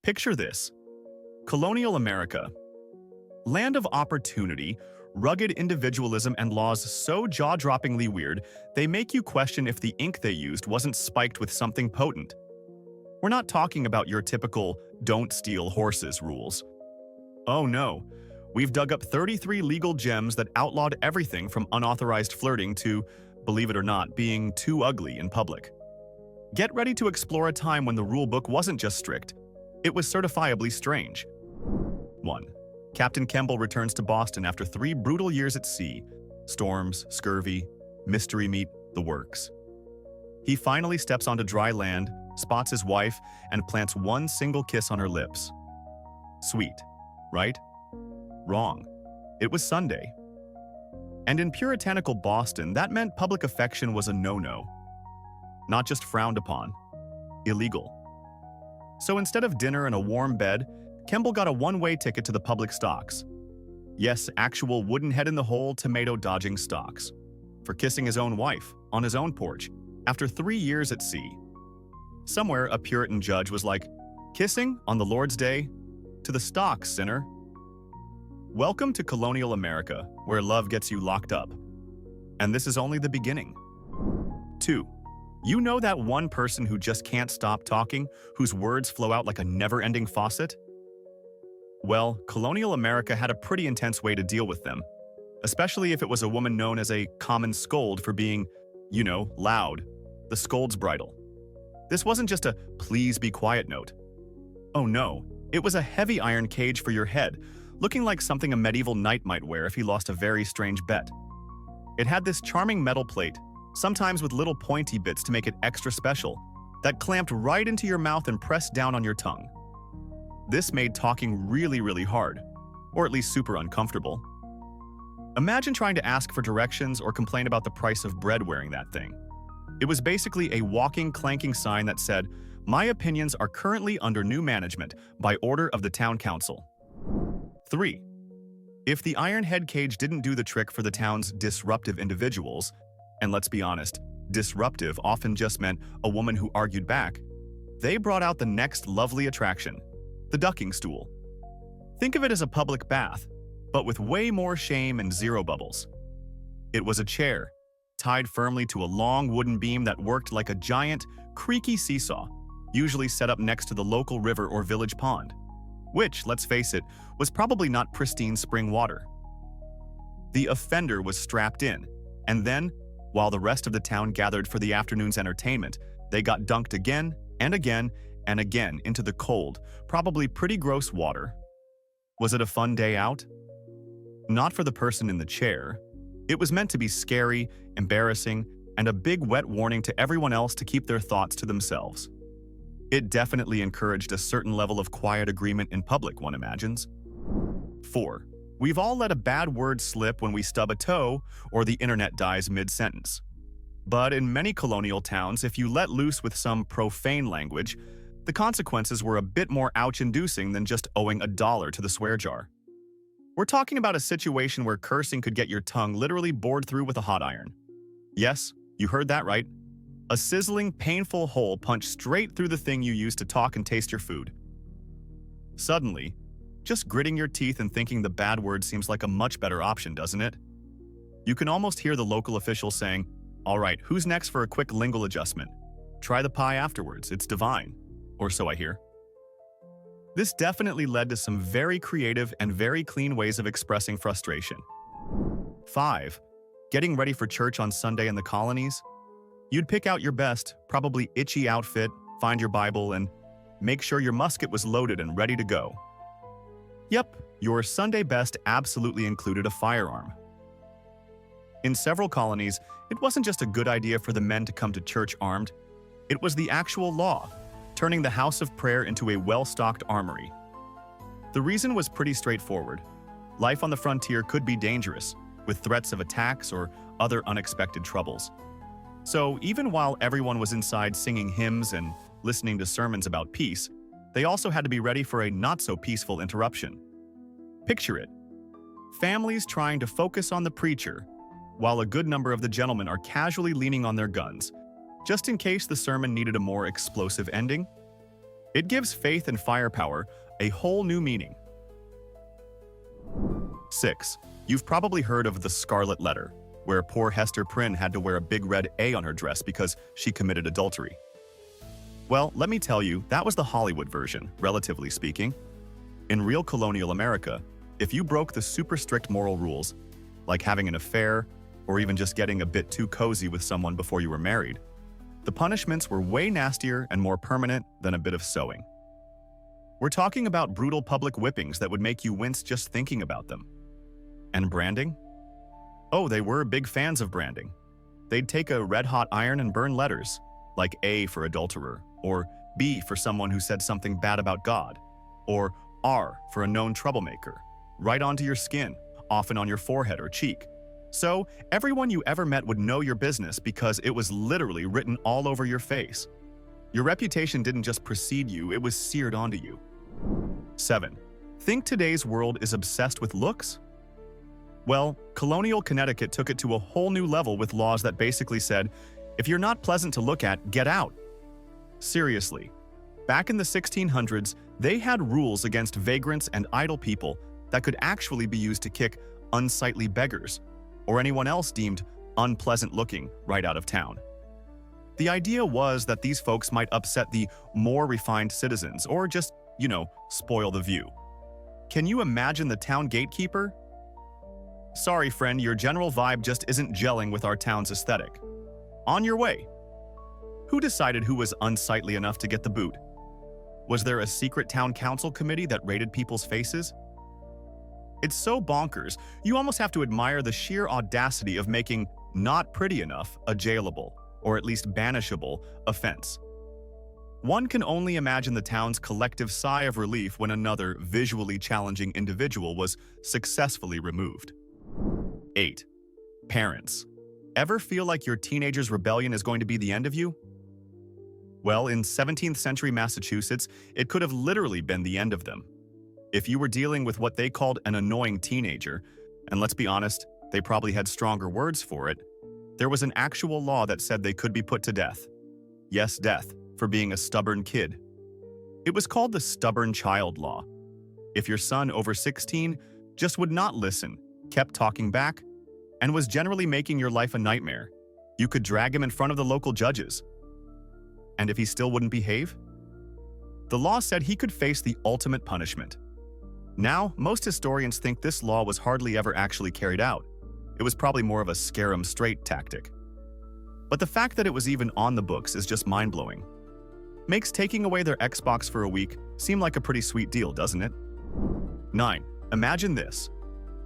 Picture this: colonial America. Land of opportunity, rugged individualism, and laws so jaw-droppingly weird, they make you question if the ink they used wasn't spiked with something potent. We're not talking about your typical "don't steal horses" rules. Oh no, we've dug up 33 legal gems that outlawed everything from unauthorized flirting to, believe it or not, being too ugly in public. Get ready to explore a time when the rulebook wasn't just strict, it was certifiably strange. 1. Captain Kemble returns to Boston after 3 brutal years at sea. Storms, scurvy, mystery meat, the works. He finally steps onto dry land, spots his wife, and plants one single kiss on her lips. Sweet, right? Wrong. It was Sunday. And in puritanical Boston, that meant public affection was a no-no. Not just frowned upon, illegal. So instead of dinner and a warm bed, Kemble got a one-way ticket to the public stocks. Yes, actual wooden head-in-the-hole, tomato-dodging stocks. For kissing his own wife, on his own porch, after 3 years at sea. Somewhere, a Puritan judge was like, "Kissing on the Lord's Day? To the stocks, sinner." Welcome to colonial America, where love gets you locked up. And this is only the beginning. 2. You know that one person who just can't stop talking, whose words flow out like a never-ending faucet? Well, colonial America had a pretty intense way to deal with them, especially if it was a woman known as a common scold for being, loud, the scold's bridle. This wasn't just a "please be quiet" note. Oh no, it was a heavy iron cage for your head, looking like something a medieval knight might wear if he lost a very strange bet. It had this charming metal plate, sometimes with little pointy bits to make it extra special, that clamped right into your mouth and pressed down on your tongue. This made talking really, really hard, or at least super uncomfortable. Imagine trying to ask for directions or complain about the price of bread wearing that thing. It was basically a walking, clanking sign that said, "My opinions are currently under new management by order of the town council." 3. If the iron head cage didn't do the trick for the town's disruptive individuals, and let's be honest, disruptive often just meant a woman who argued back, they brought out the next lovely attraction, the ducking stool. Think of it as a public bath, but with way more shame and zero bubbles. It was a chair, tied firmly to a long wooden beam that worked like a giant, creaky seesaw, usually set up next to the local river or village pond, which, let's face it, was probably not pristine spring water. The offender was strapped in, and then, while the rest of the town gathered for the afternoon's entertainment, they got dunked again and again and again into the cold, probably pretty gross water. Was it a fun day out? Not for the person in the chair. It was meant to be scary, embarrassing, and a big wet warning to everyone else to keep their thoughts to themselves. It definitely encouraged a certain level of quiet agreement in public, one imagines. 4. We've all let a bad word slip when we stub a toe or the internet dies mid-sentence. But in many colonial towns, if you let loose with some profane language, the consequences were a bit more ouch-inducing than just owing $1 to the swear jar. We're talking about a situation where cursing could get your tongue literally bored through with a hot iron. Yes, you heard that right. A sizzling, painful hole punched straight through the thing you use to talk and taste your food. Suddenly, just gritting your teeth and thinking the bad word seems like a much better option, doesn't it? You can almost hear the local official saying, "All right, who's next for a quick lingual adjustment? Try the pie afterwards, it's divine." Or so I hear. This definitely led to some very creative and very clean ways of expressing frustration. 5. Getting ready for church on Sunday in the colonies? You'd pick out your best, probably itchy outfit, find your Bible, and make sure your musket was loaded and ready to go. Yep, your Sunday best absolutely included a firearm. In several colonies, it wasn't just a good idea for the men to come to church armed. It was the actual law, turning the house of prayer into a well-stocked armory. The reason was pretty straightforward. Life on the frontier could be dangerous, with threats of attacks or other unexpected troubles. So even while everyone was inside singing hymns and listening to sermons about peace, they also had to be ready for a not-so-peaceful interruption. Picture it. Families trying to focus on the preacher, while a good number of the gentlemen are casually leaning on their guns, just in case the sermon needed a more explosive ending. It gives faith and firepower a whole new meaning. 6. You've probably heard of the Scarlet Letter, where poor Hester Prynne had to wear a big red A on her dress because she committed adultery. Well, let me tell you, that was the Hollywood version, relatively speaking. In real colonial America, if you broke the super strict moral rules, like having an affair or even just getting a bit too cozy with someone before you were married, the punishments were way nastier and more permanent than a bit of sewing. We're talking about brutal public whippings that would make you wince just thinking about them. And branding? Oh, they were big fans of branding. They'd take a red-hot iron and burn letters, like A for adulterer, or B for someone who said something bad about God, or R for a known troublemaker, right onto your skin, often on your forehead or cheek. So, everyone you ever met would know your business because it was literally written all over your face. Your reputation didn't just precede you, it was seared onto you. 7. Think today's world is obsessed with looks? Well, colonial Connecticut took it to a whole new level with laws that basically said, if you're not pleasant to look at, get out. Seriously. Back in the 1600s, they had rules against vagrants and idle people that could actually be used to kick unsightly beggars or anyone else deemed unpleasant-looking right out of town. The idea was that these folks might upset the more refined citizens or just, spoil the view. Can you imagine the town gatekeeper? Sorry, friend, your general vibe just isn't gelling with our town's aesthetic. On your way. Who decided who was unsightly enough to get the boot? Was there a secret town council committee that rated people's faces? It's so bonkers, you almost have to admire the sheer audacity of making not pretty enough a jailable, or at least banishable, offense. One can only imagine the town's collective sigh of relief when another visually challenging individual was successfully removed. 8. Parents. Ever feel like your teenager's rebellion is going to be the end of you? Well, in 17th century Massachusetts, it could have literally been the end of them. If you were dealing with what they called an annoying teenager, and let's be honest, they probably had stronger words for it, there was an actual law that said they could be put to death. Yes, death, for being a stubborn kid. It was called the Stubborn Child Law. If your son over 16 just would not listen, kept talking back, and was generally making your life a nightmare, you could drag him in front of the local judges. And if he still wouldn't behave? The law said he could face the ultimate punishment. Now, most historians think this law was hardly ever actually carried out. It was probably more of a scare 'em straight tactic. But the fact that it was even on the books is just mind-blowing. Makes taking away their Xbox for a week seem like a pretty sweet deal, doesn't it? 9. Imagine this.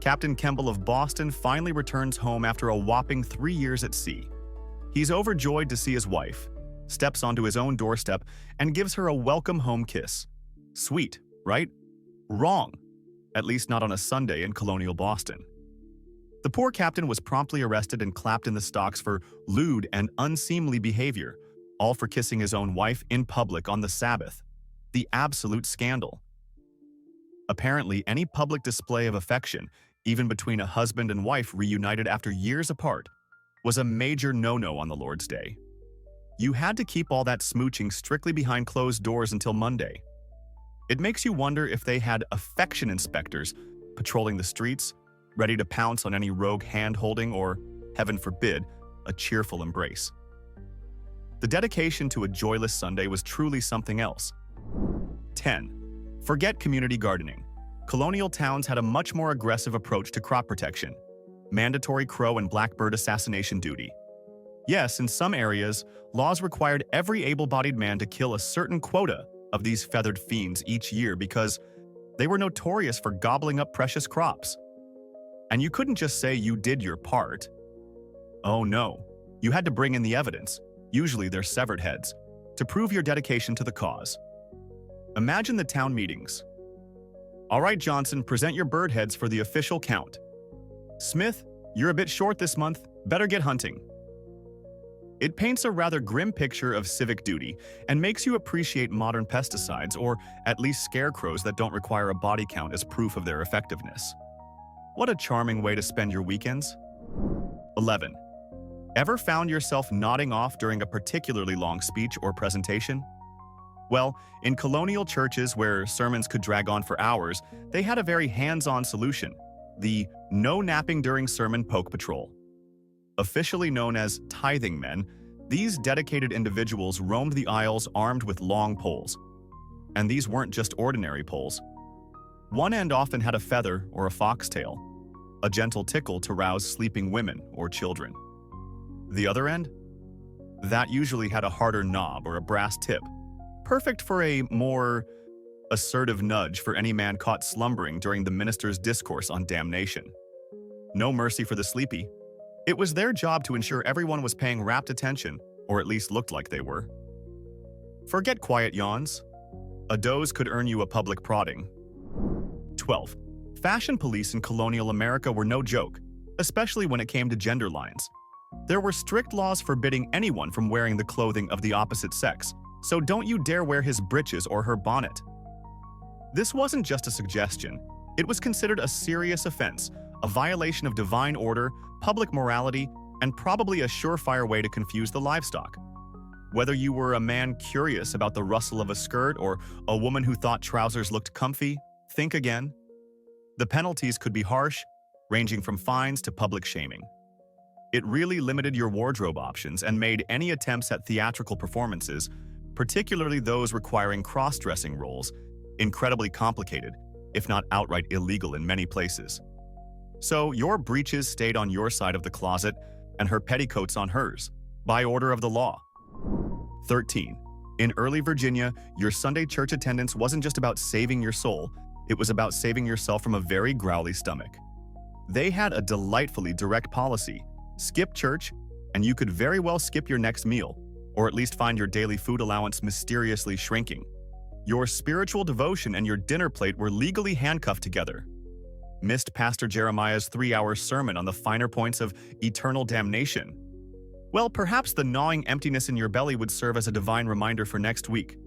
Captain Kemble of Boston finally returns home after a whopping 3 years at sea. He's overjoyed to see his wife, steps onto his own doorstep, and gives her a welcome home kiss. Sweet, right? Wrong. At least not on a Sunday in colonial Boston. The poor captain was promptly arrested and clapped in the stocks for lewd and unseemly behavior, all for kissing his own wife in public on the Sabbath. The absolute scandal. Apparently, any public display of affection, even between a husband and wife reunited after years apart, was a major no-no on the Lord's Day. You had to keep all that smooching strictly behind closed doors until Monday. It makes you wonder if they had affection inspectors patrolling the streets, ready to pounce on any rogue hand-holding or, heaven forbid, a cheerful embrace. The dedication to a joyless Sunday was truly something else. 10. Forget community gardening. Colonial towns had a much more aggressive approach to crop protection. Mandatory crow and blackbird assassination duty. Yes, in some areas, laws required every able-bodied man to kill a certain quota of these feathered fiends each year because they were notorious for gobbling up precious crops. And you couldn't just say you did your part. Oh no, you had to bring in the evidence, usually their severed heads, to prove your dedication to the cause. Imagine the town meetings. All right, Johnson, present your bird heads for the official count. Smith, you're a bit short this month, better get hunting. It paints a rather grim picture of civic duty and makes you appreciate modern pesticides or at least scarecrows that don't require a body count as proof of their effectiveness. What a charming way to spend your weekends. 11. Ever found yourself nodding off during a particularly long speech or presentation? Well, in colonial churches where sermons could drag on for hours, they had a very hands-on solution: the no napping during sermon poke patrol. Officially known as tithing men, these dedicated individuals roamed the aisles armed with long poles. And these weren't just ordinary poles. One end often had a feather or a foxtail, a gentle tickle to rouse sleeping women or children. The other end? That usually had a harder knob or a brass tip, perfect for a more assertive nudge for any man caught slumbering during the minister's discourse on damnation. No mercy for the sleepy. It was their job to ensure everyone was paying rapt attention, or at least looked like they were. Forget quiet yawns. A doze could earn you a public prodding. 12. Fashion police in colonial America were no joke, especially when it came to gender lines. There were strict laws forbidding anyone from wearing the clothing of the opposite sex, so don't you dare wear his breeches or her bonnet. This wasn't just a suggestion. It was considered a serious offense, a violation of divine order, public morality, and probably a surefire way to confuse the livestock. Whether you were a man curious about the rustle of a skirt or a woman who thought trousers looked comfy, think again. The penalties could be harsh, ranging from fines to public shaming. It really limited your wardrobe options and made any attempts at theatrical performances, particularly those requiring cross-dressing roles, incredibly complicated, if not outright illegal in many places. So your breeches stayed on your side of the closet and her petticoats on hers, by order of the law. 13. In early Virginia, your Sunday church attendance wasn't just about saving your soul, it was about saving yourself from a very growly stomach. They had a delightfully direct policy: skip church, and you could very well skip your next meal, or at least find your daily food allowance mysteriously shrinking. Your spiritual devotion and your dinner plate were legally handcuffed together. Missed Pastor Jeremiah's 3-hour sermon on the finer points of eternal damnation? Well, perhaps the gnawing emptiness in your belly would serve as a divine reminder for next week.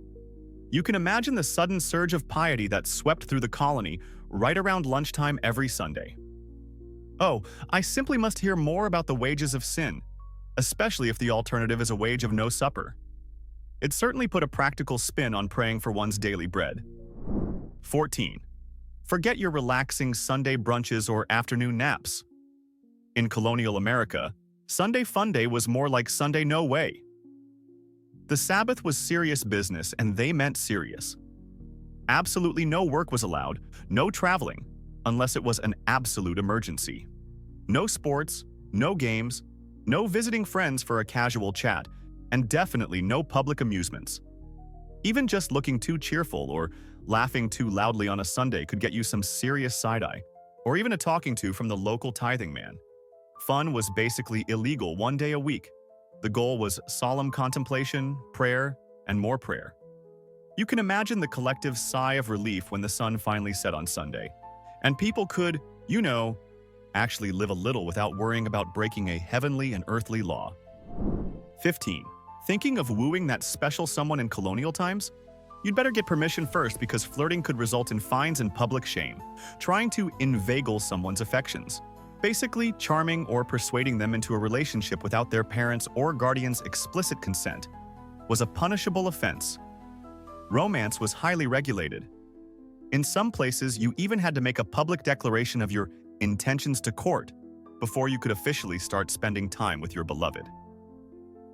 You can imagine the sudden surge of piety that swept through the colony right around lunchtime every Sunday. Oh, I simply must hear more about the wages of sin, especially if the alternative is a wage of no supper. It certainly put a practical spin on praying for one's daily bread. 14. Forget your relaxing Sunday brunches or afternoon naps. In colonial America, Sunday Fun Day was more like Sunday No Way. The Sabbath was serious business, and they meant serious. Absolutely no work was allowed, no traveling, unless it was an absolute emergency. No sports, no games, no visiting friends for a casual chat, and definitely no public amusements. Even just looking too cheerful or laughing too loudly on a Sunday could get you some serious side-eye, or even a talking to from the local tithing man. Fun was basically illegal 1 day a week. The goal was solemn contemplation, prayer, and more prayer. You can imagine the collective sigh of relief when the sun finally set on Sunday, and people could, actually live a little without worrying about breaking a heavenly and earthly law. 15. Thinking of wooing that special someone in colonial times? You'd better get permission first, because flirting could result in fines and public shame. Trying to inveigle someone's affections, basically charming or persuading them into a relationship without their parents' or guardians' explicit consent, was a punishable offense. Romance was highly regulated. In some places, you even had to make a public declaration of your intentions to court before you could officially start spending time with your beloved.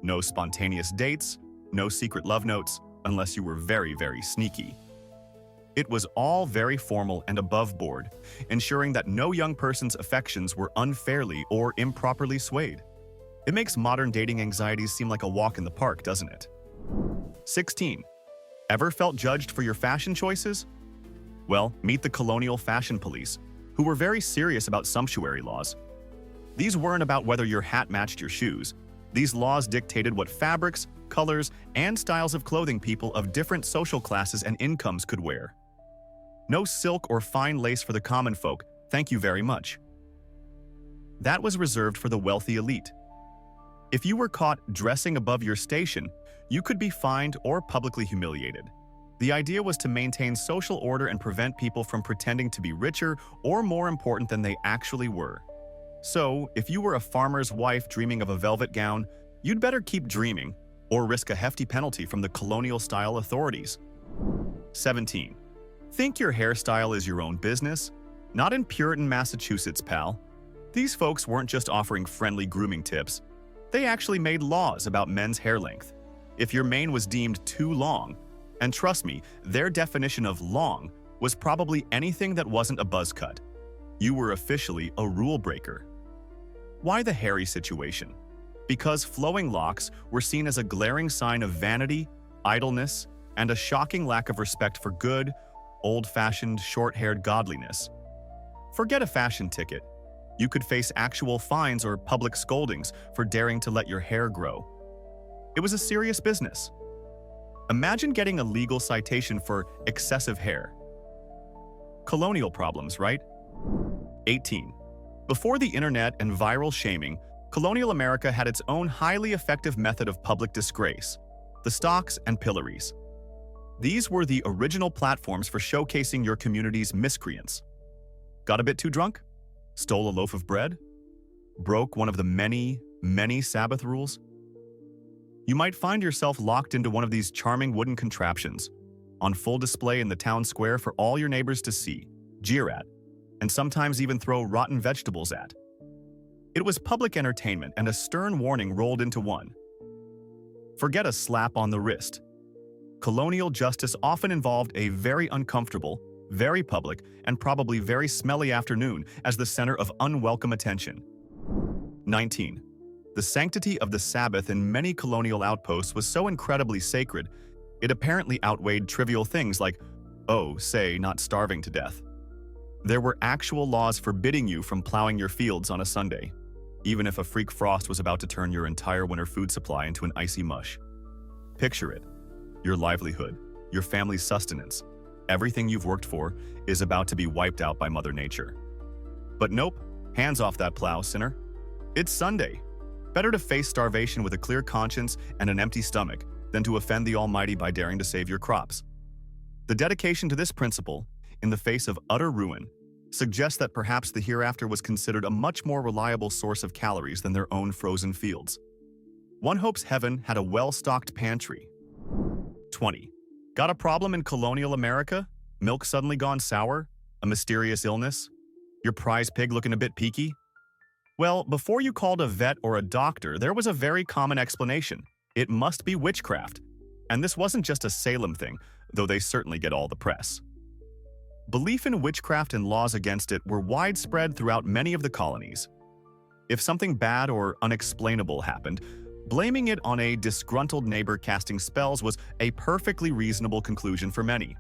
No spontaneous dates, no secret love notes, unless you were very, very sneaky. It was all very formal and above board, ensuring that no young person's affections were unfairly or improperly swayed. It makes modern dating anxieties seem like a walk in the park, doesn't it? 16. Ever felt judged for your fashion choices? Well, meet the colonial fashion police, who were very serious about sumptuary laws. These weren't about whether your hat matched your shoes. These laws dictated what fabrics, colors, and styles of clothing people of different social classes and incomes could wear. No silk or fine lace for the common folk, thank you very much. That was reserved for the wealthy elite. If you were caught dressing above your station, you could be fined or publicly humiliated. The idea was to maintain social order and prevent people from pretending to be richer or more important than they actually were. So, if you were a farmer's wife dreaming of a velvet gown, you'd better keep dreaming, or risk a hefty penalty from the colonial-style authorities. 17. Think your hairstyle is your own business? Not in Puritan, Massachusetts, pal. These folks weren't just offering friendly grooming tips. They actually made laws about men's hair length. If your mane was deemed too long, and trust me, their definition of long was probably anything that wasn't a buzz cut, you were officially a rule breaker. Why the hairy situation? Because flowing locks were seen as a glaring sign of vanity, idleness, and a shocking lack of respect for good, old-fashioned, short-haired godliness. Forget a fashion ticket. You could face actual fines or public scoldings for daring to let your hair grow. It was a serious business. Imagine getting a legal citation for excessive hair. Colonial problems, right? 18. Before the internet and viral shaming, colonial America had its own highly effective method of public disgrace: the stocks and pillories. These were the original platforms for showcasing your community's miscreants. Got a bit too drunk? Stole a loaf of bread? Broke one of the many Sabbath rules? You might find yourself locked into one of these charming wooden contraptions, on full display in the town square for all your neighbors to see, jeer at, and sometimes even throw rotten vegetables at. It was public entertainment, and a stern warning rolled into one. Forget a slap on the wrist. Colonial justice often involved a very uncomfortable, very public, and probably very smelly afternoon as the center of unwelcome attention. 19. The sanctity of the Sabbath in many colonial outposts was so incredibly sacred, it apparently outweighed trivial things like, say, not starving to death. There were actual laws forbidding you from plowing your fields on a Sunday, even if a freak frost was about to turn your entire winter food supply into an icy mush. Picture it. Your livelihood, your family's sustenance, everything you've worked for is about to be wiped out by Mother Nature. But nope, hands off that plow, sinner. It's Sunday. Better to face starvation with a clear conscience and an empty stomach than to offend the Almighty by daring to save your crops. The dedication to this principle, in the face of utter ruin, suggests that perhaps the hereafter was considered a much more reliable source of calories than their own frozen fields. One hopes heaven had a well-stocked pantry. 20. Got a problem in colonial America? Milk suddenly gone sour? A mysterious illness? Your prize pig looking a bit peaky? Well, before you called a vet or a doctor, there was a very common explanation. It must be witchcraft. And this wasn't just a Salem thing, though they certainly get all the press. Belief in witchcraft and laws against it were widespread throughout many of the colonies. If something bad or unexplainable happened, blaming it on a disgruntled neighbor casting spells was a perfectly reasonable conclusion for many.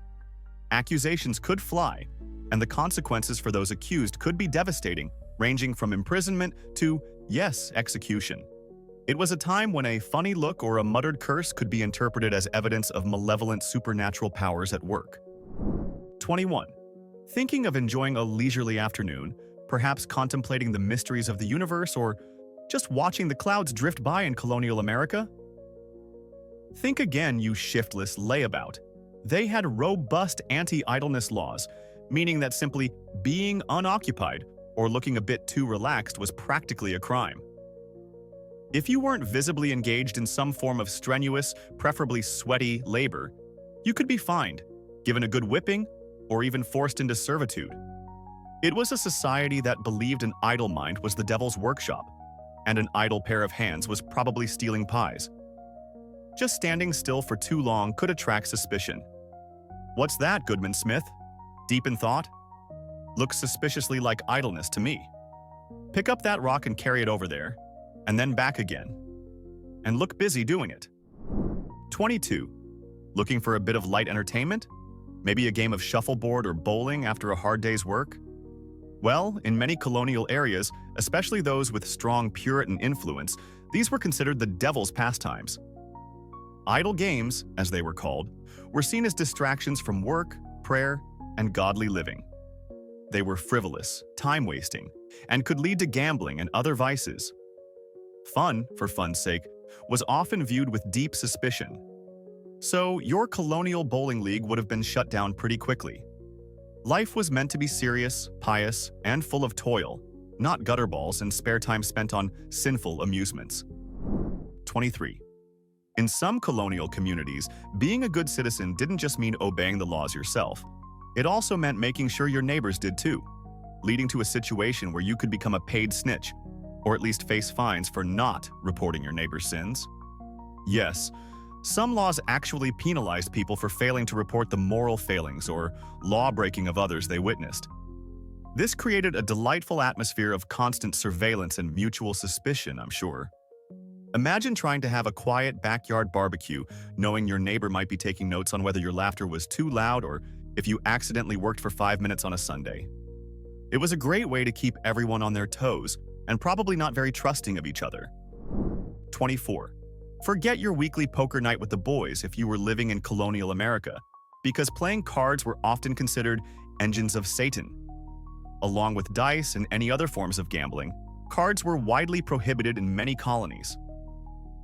Accusations could fly, and the consequences for those accused could be devastating, ranging from imprisonment to, yes, execution. It was a time when a funny look or a muttered curse could be interpreted as evidence of malevolent supernatural powers at work. 21. Thinking of enjoying a leisurely afternoon, perhaps contemplating the mysteries of the universe or just watching the clouds drift by in colonial America? Think again, you shiftless layabout. They had robust anti-idleness laws, meaning that simply being unoccupied or looking a bit too relaxed was practically a crime. If you weren't visibly engaged in some form of strenuous, preferably sweaty, labor, you could be fined, given a good whipping, or even forced into servitude. It was a society that believed an idle mind was the devil's workshop, and an idle pair of hands was probably stealing pies. Just standing still for too long could attract suspicion. What's that, Goodman Smith? Deep in thought? Looks suspiciously like idleness to me. Pick up that rock and carry it over there, and then back again. And look busy doing it. 22. Looking for a bit of light entertainment? Maybe a game of shuffleboard or bowling after a hard day's work? Well, in many colonial areas, especially those with strong Puritan influence, these were considered the devil's pastimes. Idle games, as they were called, were seen as distractions from work, prayer, and godly living. They were frivolous, time-wasting, and could lead to gambling and other vices. Fun, for fun's sake, was often viewed with deep suspicion. So your colonial bowling league would have been shut down pretty quickly. Life was meant to be serious, pious, and full of toil, not gutterballs and spare time spent on sinful amusements. 23. In some colonial communities, being a good citizen didn't just mean obeying the laws yourself. It also meant making sure your neighbors did too, leading to a situation where you could become a paid snitch, or at least face fines for not reporting your neighbor's sins. Yes, some laws actually penalized people for failing to report the moral failings or law-breaking of others they witnessed. This created a delightful atmosphere of constant surveillance and mutual suspicion, I'm sure. Imagine trying to have a quiet backyard barbecue, knowing your neighbor might be taking notes on whether your laughter was too loud or if you accidentally worked for 5 minutes on a Sunday. It was a great way to keep everyone on their toes and probably not very trusting of each other. 24. Forget your weekly poker night with the boys if you were living in colonial America, because playing cards were often considered engines of Satan. Along with dice and any other forms of gambling, cards were widely prohibited in many colonies.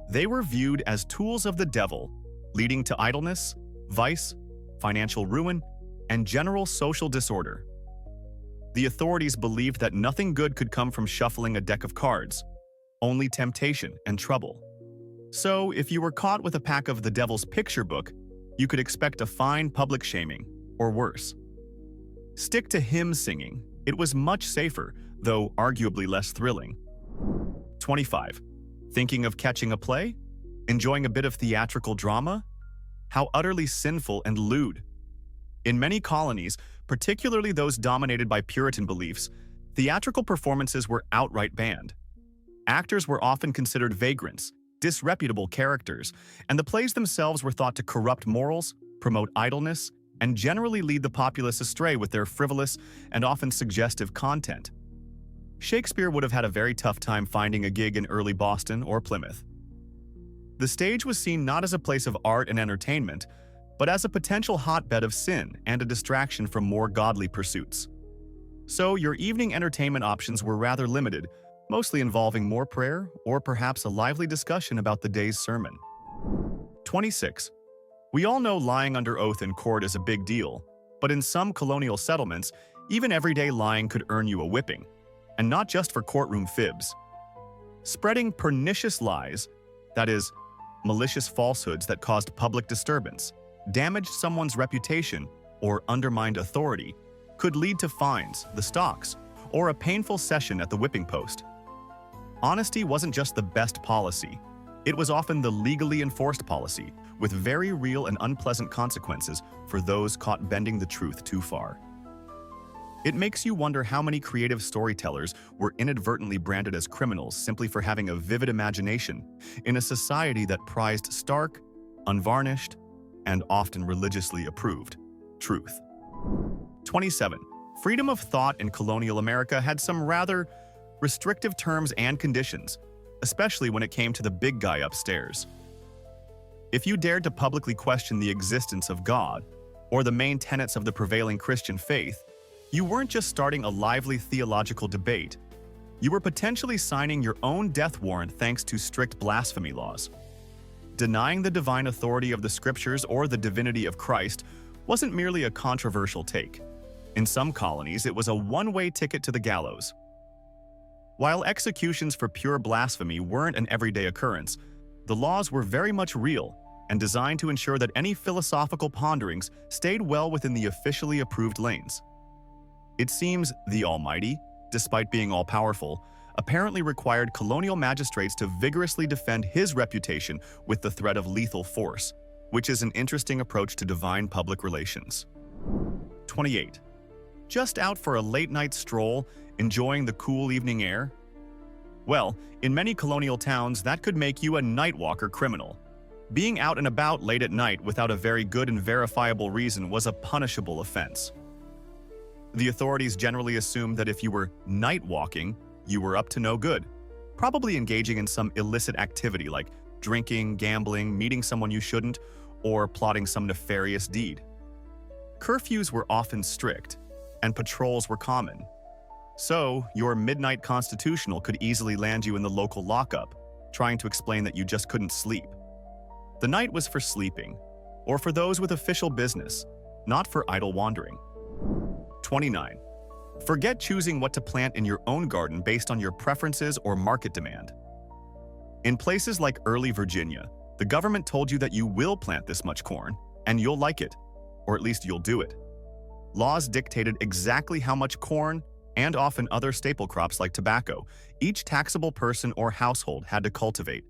They were viewed as tools of the devil, leading to idleness, vice, financial ruin, and general social disorder. The authorities believed that nothing good could come from shuffling a deck of cards, only temptation and trouble. So, if you were caught with a pack of the devil's picture book, you could expect a fine public shaming, or worse. Stick to hymn singing. It was much safer, though arguably less thrilling. 25. Thinking of catching a play? Enjoying a bit of theatrical drama? How utterly sinful and lewd. In many colonies, particularly those dominated by Puritan beliefs, theatrical performances were outright banned. Actors were often considered vagrants, disreputable characters, and the plays themselves were thought to corrupt morals, promote idleness, and generally lead the populace astray with their frivolous and often suggestive content. Shakespeare would have had a very tough time finding a gig in early Boston or Plymouth. The stage was seen not as a place of art and entertainment, but as a potential hotbed of sin and a distraction from more godly pursuits. So your evening entertainment options were rather limited, mostly involving more prayer or perhaps a lively discussion about the day's sermon. 26. We all know lying under oath in court is a big deal, but in some colonial settlements, even everyday lying could earn you a whipping, and not just for courtroom fibs. Spreading pernicious lies, that is, malicious falsehoods that caused public disturbance, damaged someone's reputation, or undermined authority, could lead to fines, the stocks, or a painful session at the whipping post. Honesty wasn't just the best policy. It was often the legally enforced policy, with very real and unpleasant consequences for those caught bending the truth too far. It makes you wonder how many creative storytellers were inadvertently branded as criminals simply for having a vivid imagination in a society that prized stark, unvarnished, and often religiously approved truth. 27. Freedom of thought in colonial America had some rather restrictive terms and conditions, especially when it came to the big guy upstairs. If you dared to publicly question the existence of God or the main tenets of the prevailing Christian faith, you weren't just starting a lively theological debate. You were potentially signing your own death warrant thanks to strict blasphemy laws. Denying the divine authority of the scriptures or the divinity of Christ wasn't merely a controversial take. In some colonies, it was a one-way ticket to the gallows. While executions for pure blasphemy weren't an everyday occurrence, the laws were very much real and designed to ensure that any philosophical ponderings stayed well within the officially approved lanes. It seems the Almighty, despite being all-powerful, apparently required colonial magistrates to vigorously defend his reputation with the threat of lethal force, which is an interesting approach to divine public relations. 28. Just out for a late-night stroll, enjoying the cool evening air? Well, in many colonial towns, that could make you a Nightwalker criminal. Being out and about late at night without a very good and verifiable reason was a punishable offense. The authorities generally assumed that if you were night walking, you were up to no good, probably engaging in some illicit activity like drinking, gambling, meeting someone you shouldn't, or plotting some nefarious deed. Curfews were often strict, and patrols were common. So, your midnight constitutional could easily land you in the local lockup, trying to explain that you just couldn't sleep. The night was for sleeping, or for those with official business, not for idle wandering. 29. Forget choosing what to plant in your own garden based on your preferences or market demand. In places like early Virginia, The government told you that you will plant this much corn, and you'll like it, or at least you'll do it. Laws dictated exactly how much corn, and often other staple crops like tobacco, each taxable person or household had to cultivate.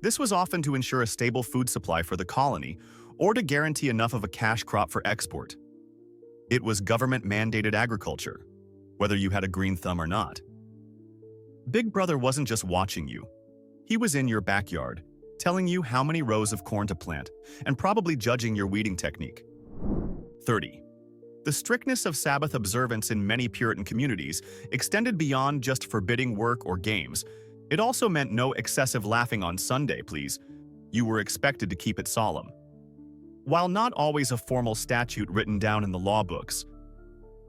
This was often to ensure a stable food supply for the colony, or to guarantee enough of a cash crop for export. It was government-mandated agriculture, whether you had a green thumb or not. Big Brother wasn't just watching you. He was in your backyard, telling you how many rows of corn to plant, and probably judging your weeding technique. 30. The strictness of Sabbath observance in many Puritan communities extended beyond just forbidding work or games. It also meant no excessive laughing on Sunday, please. You were expected to keep it solemn. While not always a formal statute written down in the law books,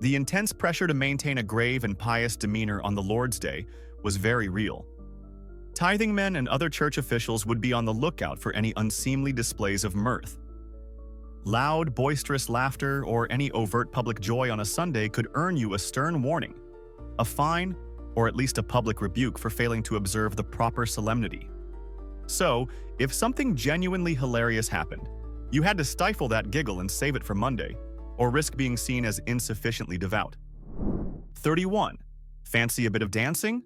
the intense pressure to maintain a grave and pious demeanor on the Lord's Day was very real. Tithing men and other church officials would be on the lookout for any unseemly displays of mirth. Loud, boisterous laughter or any overt public joy on a Sunday could earn you a stern warning, a fine, or at least a public rebuke for failing to observe the proper solemnity. So, if something genuinely hilarious happened, you had to stifle that giggle and save it for Monday, or risk being seen as insufficiently devout. 31. Fancy a bit of dancing?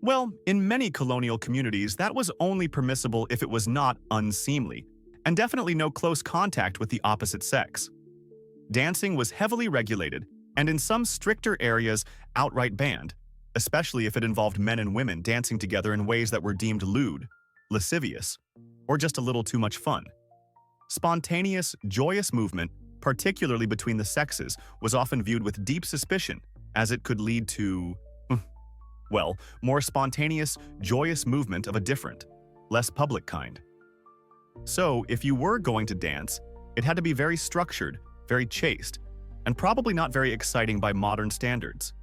Well, in many colonial communities, that was only permissible if it was not unseemly, and definitely no close contact with the opposite sex. Dancing was heavily regulated, and in some stricter areas, outright banned, especially if it involved men and women dancing together in ways that were deemed lewd, lascivious, or just a little too much fun. Spontaneous, joyous movement, particularly between the sexes, was often viewed with deep suspicion, as it could lead to, well, more spontaneous, joyous movement of a different, less public kind. So, if you were going to dance, it had to be very structured, very chaste, and probably not very exciting by modern standards.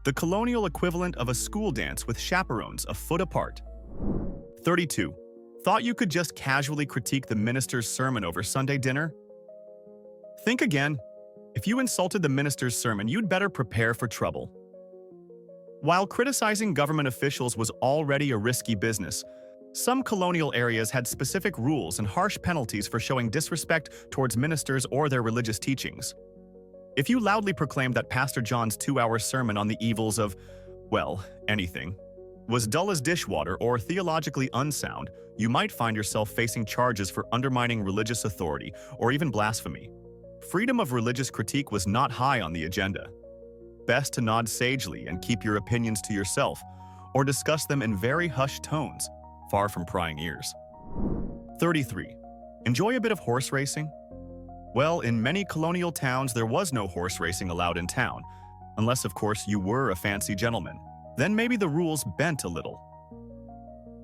The colonial equivalent of a school dance with chaperones a foot apart. 32. Thought you could just casually critique the minister's sermon over Sunday dinner? Think again. If you insulted the minister's sermon, you'd better prepare for trouble. While criticizing government officials was already a risky business, some colonial areas had specific rules and harsh penalties for showing disrespect towards ministers or their religious teachings. If you loudly proclaimed that Pastor John's 2-hour sermon on the evils of, well, anything, was dull as dishwater or theologically unsound, you might find yourself facing charges for undermining religious authority or even blasphemy. Freedom of religious critique was not high on the agenda. Best to nod sagely and keep your opinions to yourself, or discuss them in very hushed tones, far from prying ears. 33. Enjoy a bit of horse racing? Well, in many colonial towns, there was no horse racing allowed in town, unless, of course, you were a fancy gentleman. Then maybe the rules bent a little.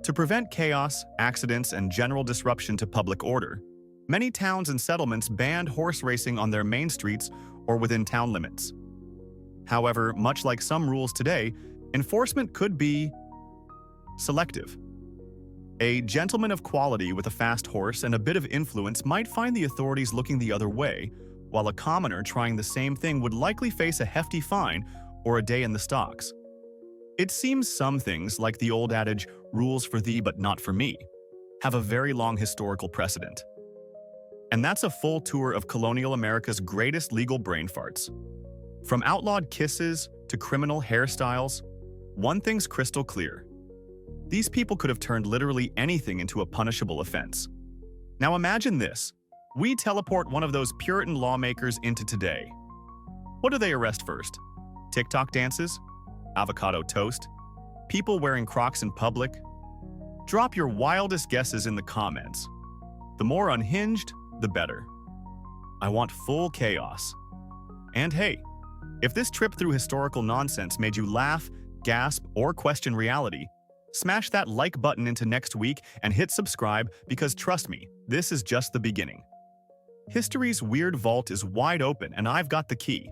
To prevent chaos, accidents, and general disruption to public order, many towns and settlements banned horse racing on their main streets or within town limits. However, much like some rules today, enforcement could be selective. A gentleman of quality with a fast horse and a bit of influence might find the authorities looking the other way, while a commoner trying the same thing would likely face a hefty fine or a day in the stocks. It seems some things, like the old adage, rules for thee but not for me, have a very long historical precedent. And that's a full tour of colonial America's greatest legal brain farts. From outlawed kisses to criminal hairstyles, one thing's crystal clear. These people could have turned literally anything into a punishable offense. Now imagine this. We teleport one of those Puritan lawmakers into today. What do they arrest first? TikTok dances? Avocado toast? People wearing Crocs in public? Drop your wildest guesses in the comments. The more unhinged, the better. I want full chaos. And hey, if this trip through historical nonsense made you laugh, gasp, or question reality, smash that like button into next week and hit subscribe because trust me, this is just the beginning. History's weird vault is wide open and I've got the key.